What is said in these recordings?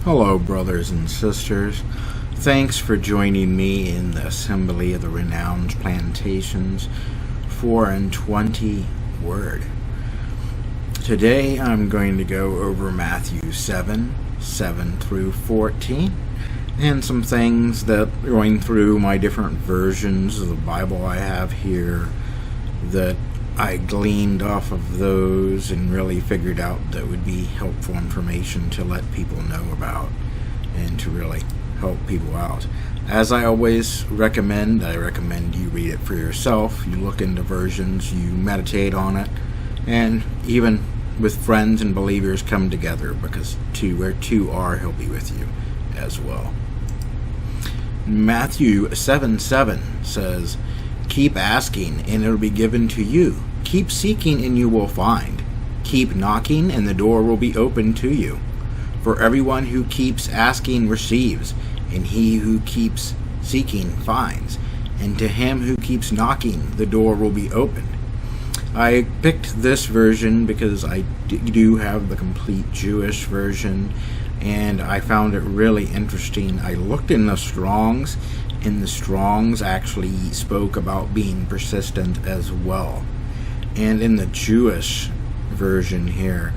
Hello, brothers and sisters. Thanks for joining me in the Assembly of the Renowned Plantations 4 and 20 Word. Today I'm going to go over Matthew 7 through 14, and some things that going through my different versions of the Bible I have here that I gleaned off of those and really figured out that would be helpful information to let people know about and to really help people out. As I always recommend, I recommend you read it for yourself. You look into versions, you meditate on it, and even with friends and believers come together, because where two are, he'll be with you as well. Matthew 7:7 says, "Keep asking, and it will be given to you. Keep seeking, and you will find. Keep knocking, and the door will be opened to you. For everyone who keeps asking receives, and he who keeps seeking finds. And to him who keeps knocking, the door will be opened." I picked this version because I do have the complete Jewish version, and I found it really interesting. I looked in the Strongs, and the Strongs actually spoke about being persistent as well. And in the Jewish version here,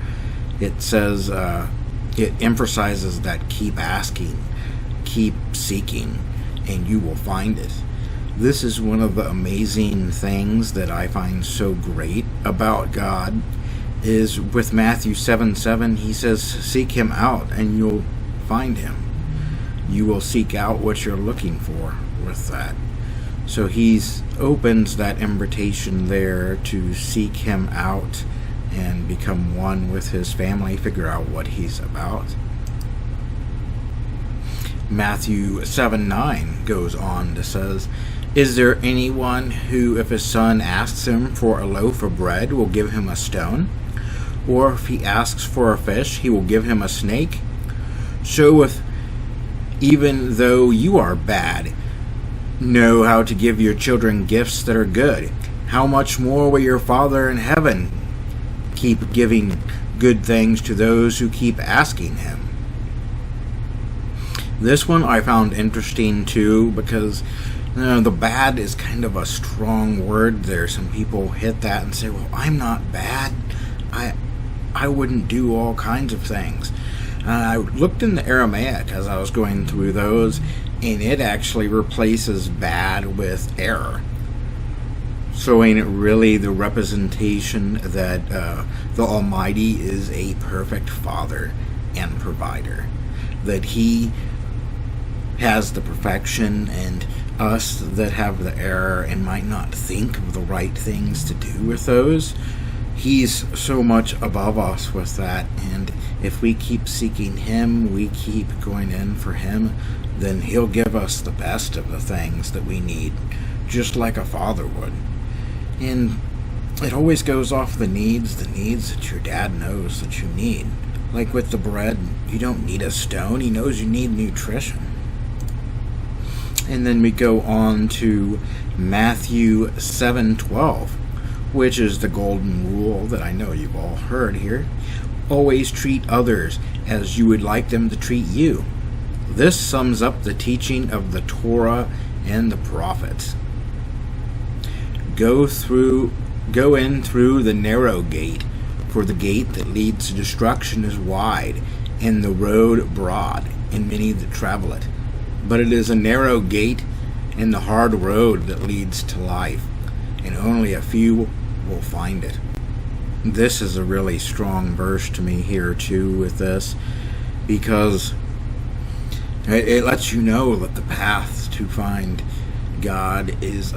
it says, it emphasizes that keep asking, keep seeking, and you will find it. This is one of the amazing things that I find so great about God, is with Matthew 7:7, he says, seek him out and you'll find him. You will seek out what you're looking for with that. So he opens that invitation there to seek him out and become one with his family, figure out what he's about. Matthew 7:9 goes on to says, "Is there anyone who, if his son asks him for a loaf of bread, will give him a stone? Or if he asks for a fish, he will give him a snake? So if, even though you are bad, know how to give your children gifts that are good, how much more will your Father in heaven keep giving good things to those who keep asking him?" This one I found interesting too, because the bad is kind of a strong word there. Some people hit that and say, well, I'm not bad. I wouldn't do all kinds of things. I looked in the Aramaic as I was going through those, and it actually replaces bad with error. Showing it really the representation that the Almighty is a perfect Father and provider. That he has the perfection, and us that have the error and might not think of the right things to do with those, he's so much above us with that. And if we keep seeking him, we keep going in for him, then he'll give us the best of the things that we need, just like a father would. And it always goes off the needs that your dad knows that you need. Like with the bread, you don't need a stone, he knows you need nutrition. And then we go on to Matthew 7:12, which is the golden rule that I know you've all heard here. Always treat others as you would like them to treat you. This sums up the teaching of the Torah and the prophets. Go in through the narrow gate, for the gate that leads to destruction is wide, and the road broad, and many that travel it. But it is a narrow gate and the hard road that leads to life, and only a few will find it. This is a really strong verse to me here too with this, because it lets you know that the path to find God is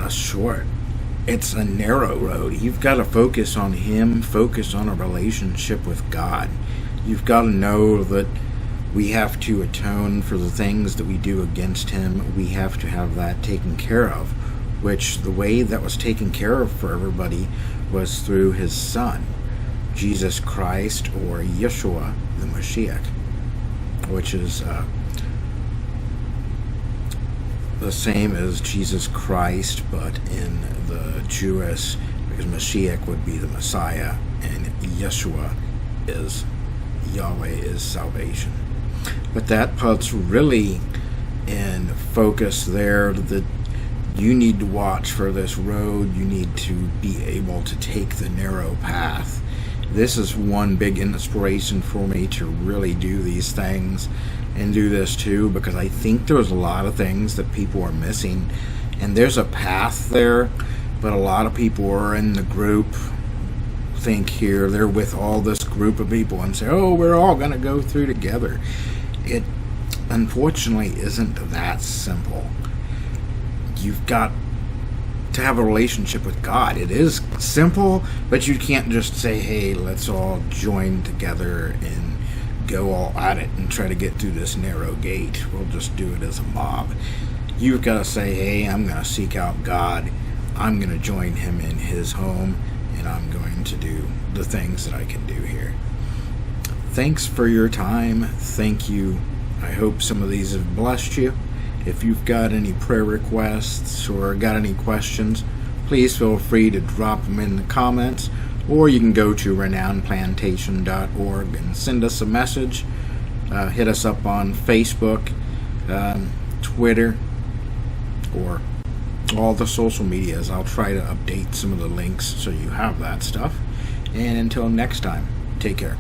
it's a narrow road. You've got to focus on him, focus on a relationship with God. You've got to know that we have to atone for the things that we do against him. We have to have that taken care of, which the way that was taken care of for everybody was through his son, Jesus Christ, or Yeshua, the Mashiach, which is the same as Jesus Christ, but in the Jewish, because Mashiach would be the Messiah, and Yeshua is Yahweh is salvation. But that puts really in focus there that you need to watch for this road. You need to be able to take the narrow path. This is one big inspiration for me to really do these things and do this too, because I think there's a lot of things that people are missing. And there's a path there, but a lot of people are in the group, think here, they're with all this group of people and say, oh, we're all going to go through together. It unfortunately isn't that simple. You've got to have a relationship with God. It is simple, but you can't just say, hey, let's all join together and go all at it and try to get through this narrow gate. We'll just do it as a mob. You've got to say, hey, I'm going to seek out God. I'm going to join him in his home, and I'm going to do the things that I can do here. Thanks for your time. Thank you. I hope some of these have blessed you. If you've got any prayer requests or got any questions, please feel free to drop them in the comments, or you can go to renownedplantation.org and send us a message. Hit us up on Facebook, Twitter, or all the social medias. I'll try to update some of the links so you have that stuff. And until next time, take care.